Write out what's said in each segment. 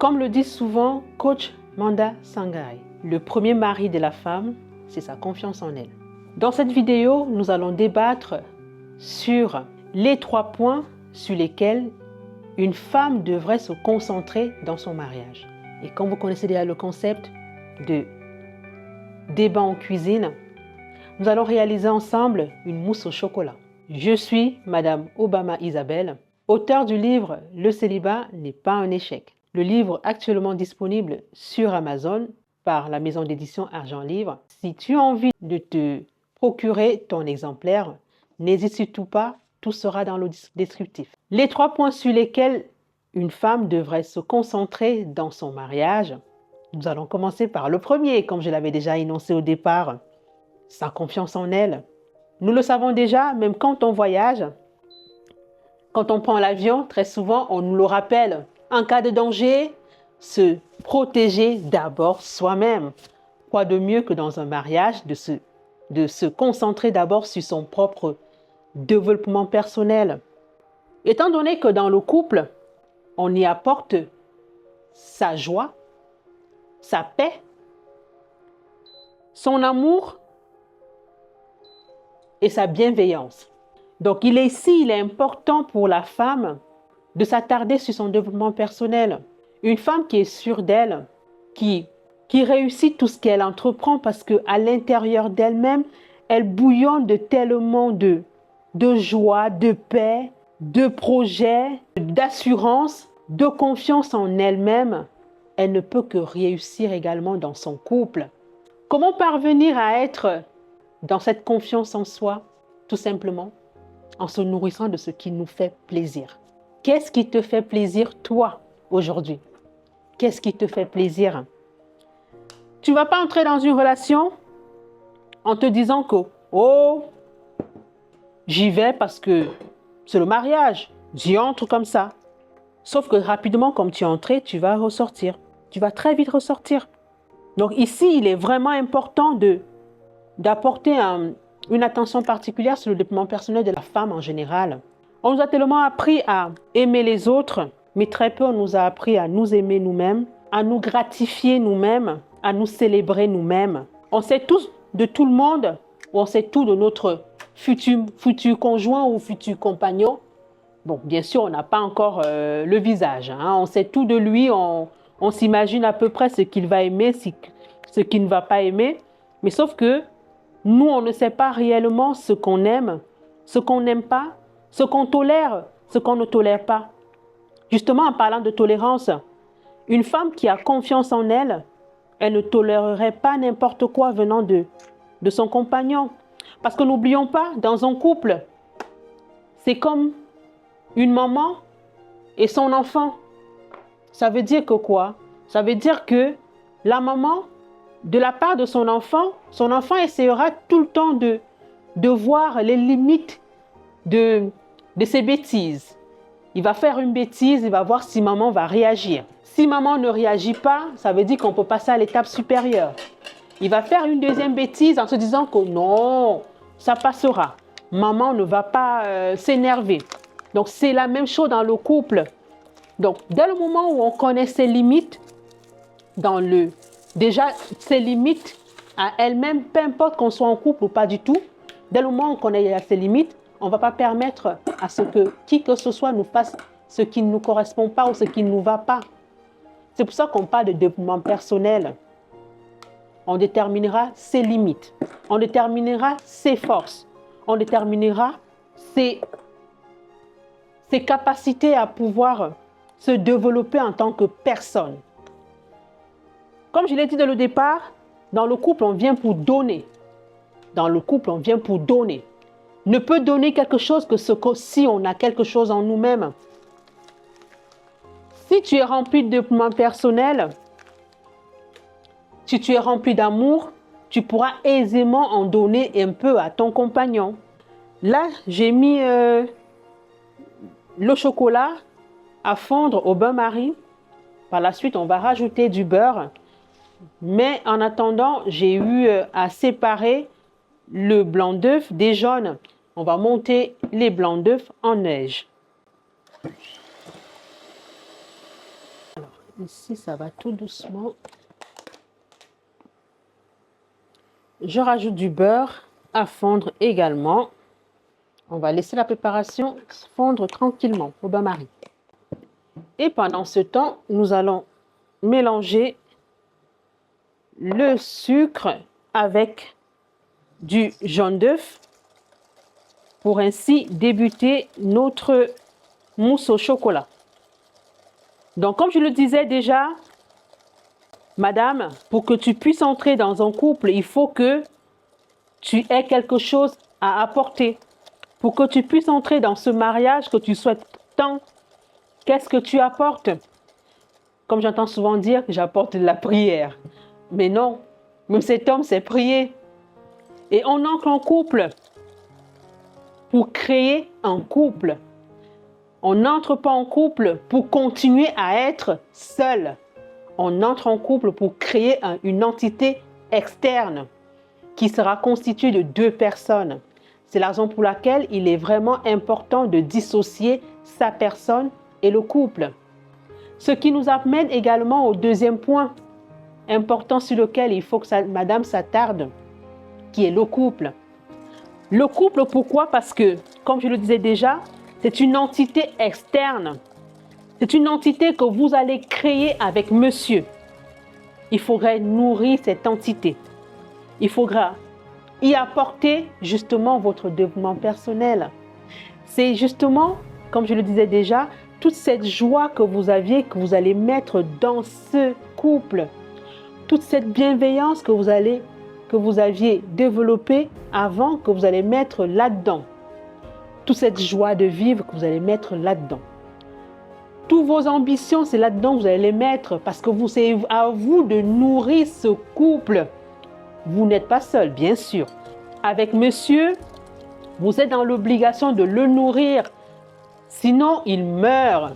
Comme le dit souvent coach Manda Sangai, le premier mari de la femme, c'est sa confiance en elle. Dans cette vidéo, nous allons débattre sur les 3 points sur lesquels une femme devrait se concentrer dans son mariage. Et comme vous connaissez déjà le concept de débat en cuisine, nous allons réaliser ensemble une mousse au chocolat. Je suis Madame Obama Isabelle, auteure du livre « Le célibat n'est pas un échec ». Le livre actuellement disponible sur Amazon par la maison d'édition Argent Livre. Si tu as envie de te procurer ton exemplaire, n'hésite surtout pas, tout sera dans le descriptif. Les 3 points sur lesquels une femme devrait se concentrer dans son mariage. Nous allons commencer par le premier, comme je l'avais déjà énoncé au départ, sa confiance en elle. Nous le savons déjà, même quand on voyage, quand on prend l'avion, très souvent, on nous le rappelle. En cas de danger, se protéger d'abord soi-même. Quoi de mieux que dans un mariage de se concentrer d'abord sur son propre développement personnel. Étant donné que dans le couple, on y apporte sa joie, sa paix, son amour et sa bienveillance. Donc il est important pour la femme de s'attarder sur son développement personnel. Une femme qui est sûre d'elle, qui réussit tout ce qu'elle entreprend parce qu'à l'intérieur d'elle-même, elle bouillonne de tellement de joie, de paix, de projets, d'assurance, de confiance en elle-même. Elle ne peut que réussir également dans son couple. Comment parvenir à être dans cette confiance en soi? Tout simplement en se nourrissant de ce qui nous fait plaisir. Qu'est-ce qui te fait plaisir, toi, aujourd'hui? Qu'est-ce qui te fait plaisir? Tu ne vas pas entrer dans une relation en te disant que « Oh, j'y vais parce que c'est le mariage. J'y entre comme ça. » Sauf que rapidement, comme tu es entré, tu vas ressortir. Tu vas très vite ressortir. Donc ici, il est vraiment important d'apporter une attention particulière sur le développement personnel de la femme en général. On nous a tellement appris à aimer les autres, mais très peu on nous a appris à nous aimer nous-mêmes, à nous gratifier nous-mêmes, à nous célébrer nous-mêmes. On sait tous de tout le monde, ou on sait tout de notre futur conjoint ou futur compagnon. Bon, bien sûr, on n'a pas encore le visage. Hein. On sait tout de lui, on s'imagine à peu près ce qu'il va aimer, ce qu'il ne va pas aimer. Mais sauf que nous, on ne sait pas réellement ce qu'on aime, ce qu'on n'aime pas, ce qu'on tolère, ce qu'on ne tolère pas. Justement, en parlant de tolérance, une femme qui a confiance en elle, elle ne tolérerait pas n'importe quoi venant de son compagnon. Parce que n'oublions pas, dans un couple, c'est comme une maman et son enfant. Ça veut dire que quoi? Ça veut dire que la maman, de la part de son enfant essaiera tout le temps de voir les limites de ses bêtises. Il va faire une bêtise, il va voir si maman va réagir. Si maman ne réagit pas, ça veut dire qu'on peut passer à l'étape supérieure. Il va faire une deuxième bêtise en se disant que non, ça passera. Maman ne va pas s'énerver. Donc c'est la même chose dans le couple. Donc dès le moment où on connaît ses limites, déjà ses limites à elle-même, peu importe qu'on soit en couple ou pas du tout, dès le moment où on connaît ses limites, on ne va pas permettre à ce que qui que ce soit nous fasse ce qui ne nous correspond pas ou ce qui ne nous va pas. C'est pour ça qu'on parle de développement personnel. On déterminera ses limites, on déterminera ses forces, on déterminera ses capacités à pouvoir se développer en tant que personne. Comme je l'ai dit dès le départ, dans le couple, on vient pour donner. Dans le couple, on vient pour donner. Ne peut donner quelque chose que si on a quelque chose en nous-mêmes. Si tu es rempli de développement personnel, si tu es rempli d'amour, tu pourras aisément en donner un peu à ton compagnon. Là, j'ai mis le chocolat à fondre au bain-marie. Par la suite, on va rajouter du beurre. Mais en attendant, j'ai eu à séparer le blanc d'œuf des jaunes. On va monter les blancs d'œufs en neige. Alors, Ici, ça va tout doucement. Je rajoute du beurre à fondre également. On va laisser la préparation fondre tranquillement au bain-marie. Et pendant ce temps, nous allons mélanger le sucre avec du jaune d'œuf pour ainsi débuter notre mousse au chocolat. Donc, comme je le disais déjà, madame, pour que tu puisses entrer dans un couple, il faut que tu aies quelque chose à apporter. Pour que tu puisses entrer dans ce mariage que tu souhaites tant, qu'est-ce que tu apportes? Comme j'entends souvent dire, j'apporte de la prière. Mais non, même cet homme sait prier. Et on entre en couple pour créer un couple. On n'entre pas en couple pour continuer à être seul. On entre en couple pour créer une entité externe qui sera constituée de 2 personnes. C'est la raison pour laquelle il est vraiment important de dissocier sa personne et le couple. Ce qui nous amène également au deuxième point important sur lequel il faut que madame s'attarde, qui est le couple. Le couple, pourquoi? Parce que, comme je le disais déjà, c'est une entité externe. C'est une entité que vous allez créer avec monsieur. Il faudrait nourrir cette entité. Il faudra y apporter justement votre développement personnel. C'est justement, comme je le disais déjà, toute cette joie que vous aviez, que vous allez mettre dans ce couple. Toute cette bienveillance que vous aviez développée avant, que vous allez mettre là-dedans. Toute cette joie de vivre que vous allez mettre là-dedans. Toutes vos ambitions, c'est là-dedans que vous allez les mettre parce que c'est à vous de nourrir ce couple. Vous n'êtes pas seul, bien sûr. Avec monsieur, vous êtes dans l'obligation de le nourrir. Sinon, il meurt.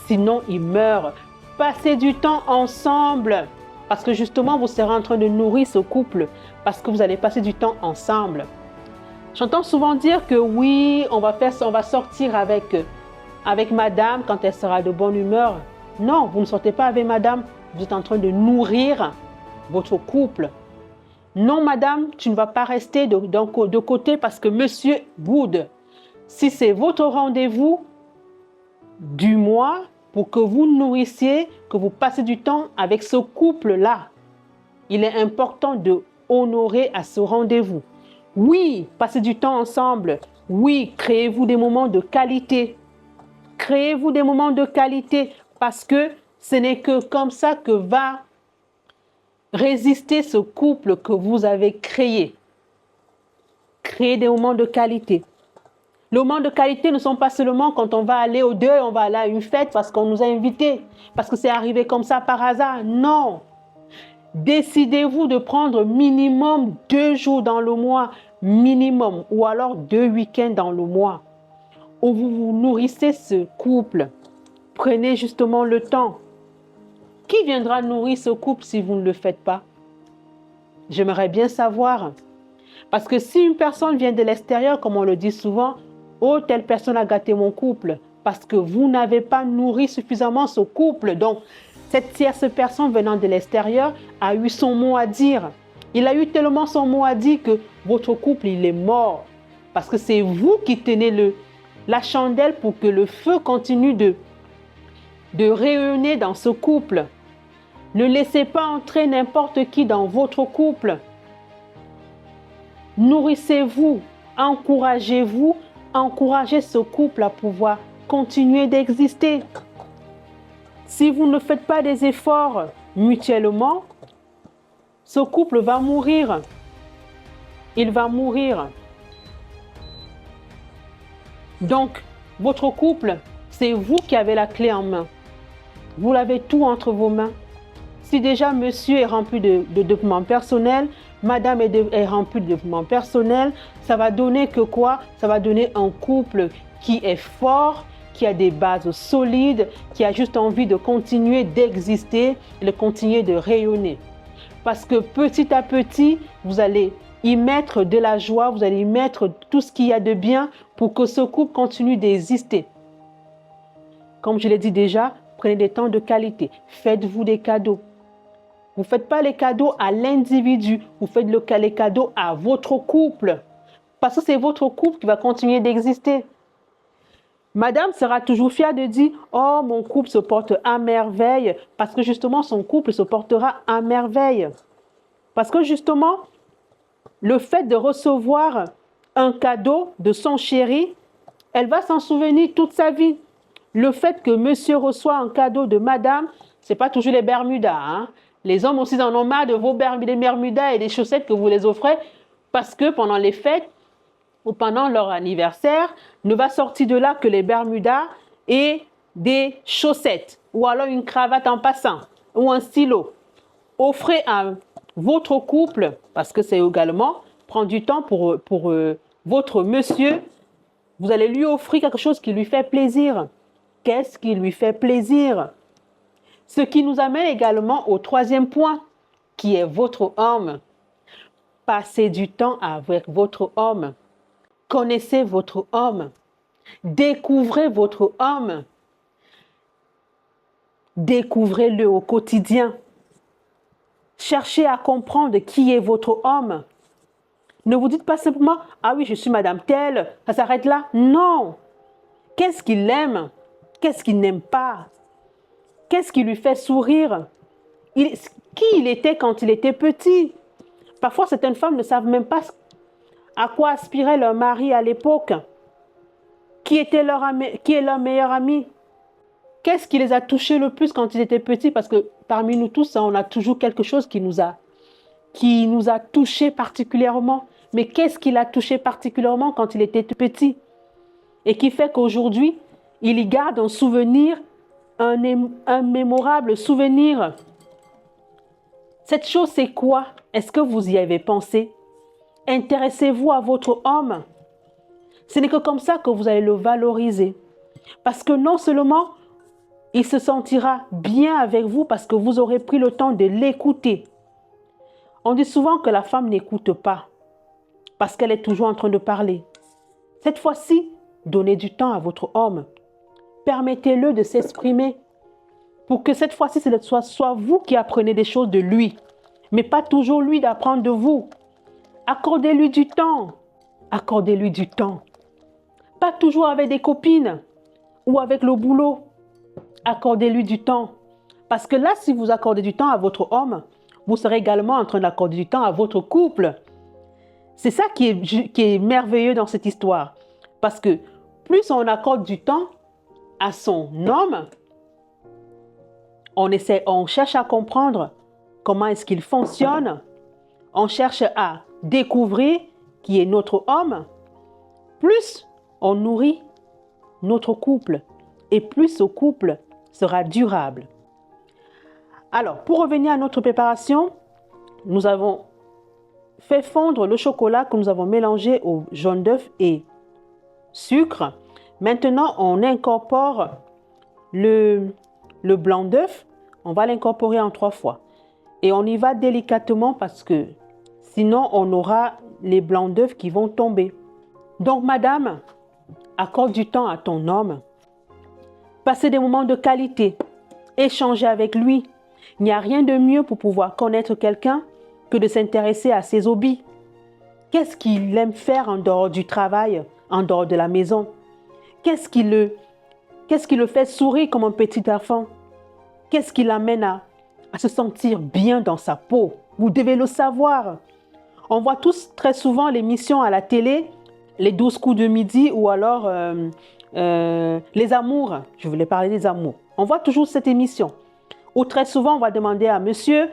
Sinon, il meurt. Passez du temps ensemble. Parce que justement, vous serez en train de nourrir ce couple. Parce que vous allez passer du temps ensemble. J'entends souvent dire que oui, on va sortir avec madame quand elle sera de bonne humeur. Non, vous ne sortez pas avec madame. Vous êtes en train de nourrir votre couple. Non, madame, tu ne vas pas rester de côté parce que monsieur boude. Si c'est votre rendez-vous du mois pour que vous nourrissiez, que vous passez du temps avec ce couple-là, il est important de honorer à ce rendez-vous. Oui, passez du temps ensemble. Oui, créez-vous des moments de qualité. Créez-vous des moments de qualité parce que ce n'est que comme ça que va résister ce couple que vous avez créé. Créez des moments de qualité. Les moments de qualité ne sont pas seulement quand on va aller au deuil, on va aller à une fête parce qu'on nous a invités, parce que c'est arrivé comme ça par hasard. Non. Décidez-vous de prendre minimum 2 jours dans le mois, minimum, ou alors 2 week-ends dans le mois, où vous vous nourrissez ce couple. Prenez justement le temps. Qui viendra nourrir ce couple si vous ne le faites pas? J'aimerais bien savoir. Parce que si une personne vient de l'extérieur, comme on le dit souvent, oh, telle personne a gâté mon couple, parce que vous n'avez pas nourri suffisamment ce couple. Donc, cette tierce personne venant de l'extérieur a eu son mot à dire. Il a eu tellement son mot à dire que votre couple, il est mort. Parce que c'est vous qui tenez la chandelle pour que le feu continue de rayonner dans ce couple. Ne laissez pas entrer n'importe qui dans votre couple. Nourrissez-vous, encouragez-vous, encouragez ce couple à pouvoir continuer d'exister. Si vous ne faites pas des efforts mutuellement, ce couple va mourir. Il va mourir. Donc, votre couple, c'est vous qui avez la clé en main. Vous l'avez tout entre vos mains. Si déjà monsieur est rempli de développement personnel, madame est remplie de développement personnel, ça va donner que quoi? Ça va donner un couple qui est fort, qui a des bases solides, qui a juste envie de continuer d'exister, de continuer de rayonner. Parce que petit à petit, vous allez y mettre de la joie, vous allez y mettre tout ce qu'il y a de bien pour que ce couple continue d'exister. Comme je l'ai dit déjà, prenez des temps de qualité. Faites-vous des cadeaux. Vous ne faites pas les cadeaux à l'individu, vous faites les cadeaux à votre couple. Parce que c'est votre couple qui va continuer d'exister. Madame sera toujours fière de dire « Oh, mon couple se porte à merveille » parce que justement, son couple se portera à merveille. Parce que justement, le fait de recevoir un cadeau de son chéri, elle va s'en souvenir toute sa vie. Le fait que monsieur reçoit un cadeau de madame, ce n'est pas toujours les Bermudas. Hein? Les hommes aussi en ont marre de vos Bermudas et des chaussettes que vous les offrez parce que pendant les fêtes ou pendant leur anniversaire, ne va sortir de là que les Bermudas et des chaussettes ou alors une cravate en passant ou un stylo. Offrez à votre couple, parce que c'est également prendre du temps pour votre monsieur, vous allez lui offrir quelque chose qui lui fait plaisir. Qu'est-ce qui lui fait plaisir? Ce qui nous amène également au troisième point, qui est votre homme. Passez du temps avec votre homme. Connaissez votre homme. Découvrez votre homme. Découvrez-le au quotidien. Cherchez à comprendre qui est votre homme. Ne vous dites pas simplement « Ah oui, je suis madame telle, ça s'arrête là. » Non. Qu'est-ce qu'il aime? Qu'est-ce qu'il n'aime pas? Qu'est-ce qui lui fait sourire? Qui il était quand il était petit? Parfois, certaines femmes ne savent même pas à quoi aspirait leur mari à l'époque. Qui est leur meilleur ami? Qu'est-ce qui les a touchés le plus quand ils étaient petits? Parce que parmi nous tous, on a toujours quelque chose qui nous a touchés particulièrement. Mais qu'est-ce qui l'a touché particulièrement quand il était petit? Et qui fait qu'aujourd'hui, il y garde un souvenir, un mémorable souvenir. Cette chose, c'est quoi? Est-ce que vous y avez pensé? Intéressez-vous à votre homme. Ce n'est que comme ça que vous allez le valoriser. Parce que non seulement il se sentira bien avec vous parce que vous aurez pris le temps de l'écouter. On dit souvent que la femme n'écoute pas parce qu'elle est toujours en train de parler. Cette fois-ci, donnez du temps à votre homme. Permettez-le de s'exprimer pour que cette fois-ci, ce soit vous qui apprenez des choses de lui, mais pas toujours lui d'apprendre de vous. Accordez-lui du temps. Accordez-lui du temps. Pas toujours avec des copines ou avec le boulot. Accordez-lui du temps. Parce que là, si vous accordez du temps à votre homme, vous serez également en train d'accorder du temps à votre couple. C'est ça qui est merveilleux dans cette histoire. Parce que plus on accorde du temps à son homme, on cherche à comprendre comment est-ce qu'il fonctionne. On cherche à découvrir qui est notre homme. Plus on nourrit notre couple et plus ce couple sera durable. Alors, pour revenir à notre préparation, nous avons fait fondre le chocolat que nous avons mélangé au jaune d'œuf et sucre. Maintenant, on incorpore le blanc d'œuf. On va l'incorporer en 3 fois. Et on y va délicatement parce que sinon, on aura les blancs d'œufs qui vont tomber. Donc, madame, accorde du temps à ton homme. Passez des moments de qualité. Échangez avec lui. Il n'y a rien de mieux pour pouvoir connaître quelqu'un que de s'intéresser à ses hobbies. Qu'est-ce qu'il aime faire en dehors du travail, en dehors de la maison? Qu'est-ce qui le fait sourire comme un petit enfant? Qu'est-ce qui l'amène à se sentir bien dans sa peau? Vous devez le savoir. On voit tous très souvent l'émission à la télé, les 12 coups de midi ou alors les amours. Je voulais parler des amours. On voit toujours cette émission où très souvent on va demander à monsieur,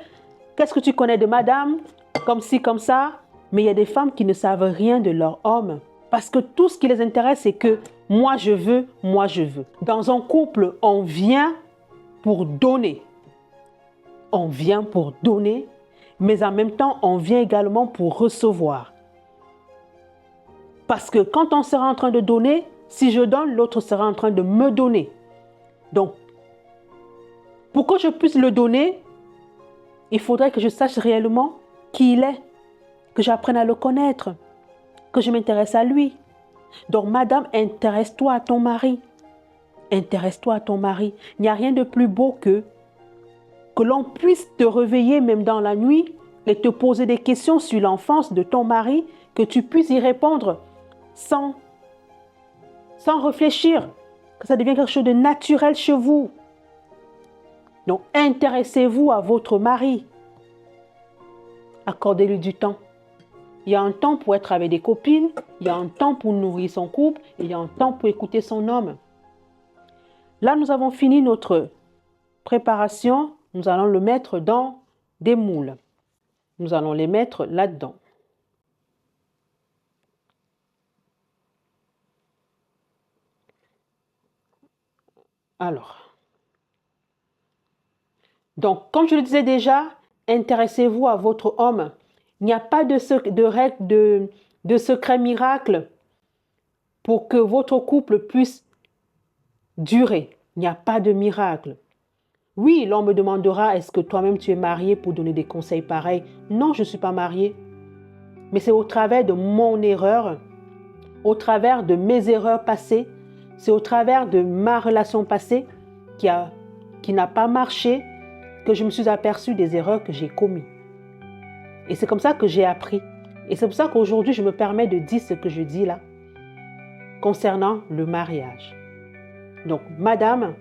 qu'est-ce que tu connais de madame? Comme ci, comme ça. Mais il y a des femmes qui ne savent rien de leur homme. Parce que tout ce qui les intéresse, c'est que moi je veux, moi je veux. Dans un couple, on vient pour donner. On vient pour donner, mais en même temps, on vient également pour recevoir. Parce que quand on sera en train de donner, si je donne, l'autre sera en train de me donner. Donc, pour que je puisse le donner, il faudrait que je sache réellement qui il est, que j'apprenne à le connaître, que je m'intéresse à lui. Donc, madame, intéresse-toi à ton mari. intéresse-toi à ton mari. Il n'y a rien de plus beau que l'on puisse te réveiller même dans la nuit et te poser des questions sur l'enfance de ton mari, que tu puisses y répondre sans réfléchir, que ça devienne quelque chose de naturel chez vous. Donc, intéressez-vous à votre mari. Accordez-lui du temps. Il y a un temps pour être avec des copines, il y a un temps pour nourrir son couple, et il y a un temps pour écouter son homme. Là, nous avons fini notre préparation. Nous allons le mettre dans des moules. Nous allons les mettre là-dedans. Alors, donc, comme je le disais déjà, intéressez-vous à votre homme. Il n'y a pas de secret miracle pour que votre couple puisse durer. Il n'y a pas de miracle. Oui, l'on me demandera, est-ce que toi-même tu es marié pour donner des conseils pareils? Non, je ne suis pas mariée. Mais c'est au travers de mon erreur, au travers de mes erreurs passées, c'est au travers de ma relation passée qui n'a pas marché, que je me suis aperçue des erreurs que j'ai commises. Et c'est comme ça que j'ai appris. Et c'est pour ça qu'aujourd'hui, je me permets de dire ce que je dis là, concernant le mariage. Donc, madame,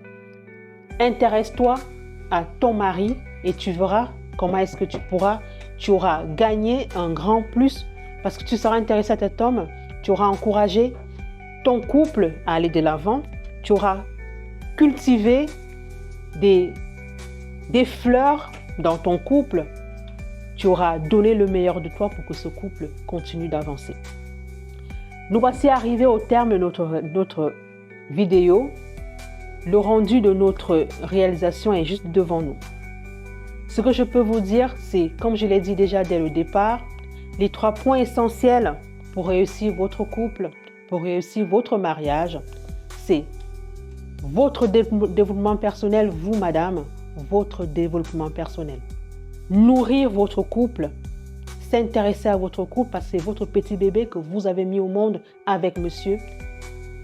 intéresse-toi à ton mari et tu verras comment est-ce que tu auras gagné un grand plus parce que tu seras intéressé à cet homme, tu auras encouragé ton couple à aller de l'avant, tu auras cultivé des fleurs dans ton couple, tu auras donné le meilleur de toi pour que ce couple continue d'avancer. Nous voici arrivés au terme de notre vidéo. Le rendu de notre réalisation est juste devant nous. Ce que je peux vous dire, c'est, comme je l'ai dit déjà dès le départ, les 3 points essentiels pour réussir votre couple, pour réussir votre mariage, c'est votre développement personnel, vous, madame, votre développement personnel. Nourrir votre couple, s'intéresser à votre couple parce que c'est votre petit bébé que vous avez mis au monde avec monsieur.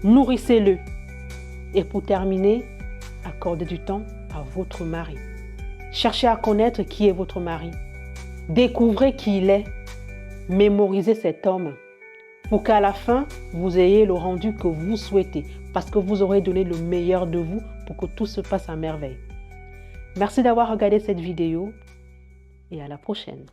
Nourrissez-le. Et pour terminer, accordez du temps à votre mari. Cherchez à connaître qui est votre mari. Découvrez qui il est. Mémorisez cet homme pour qu'à la fin, vous ayez le rendu que vous souhaitez parce que vous aurez donné le meilleur de vous pour que tout se passe à merveille. Merci d'avoir regardé cette vidéo et à la prochaine.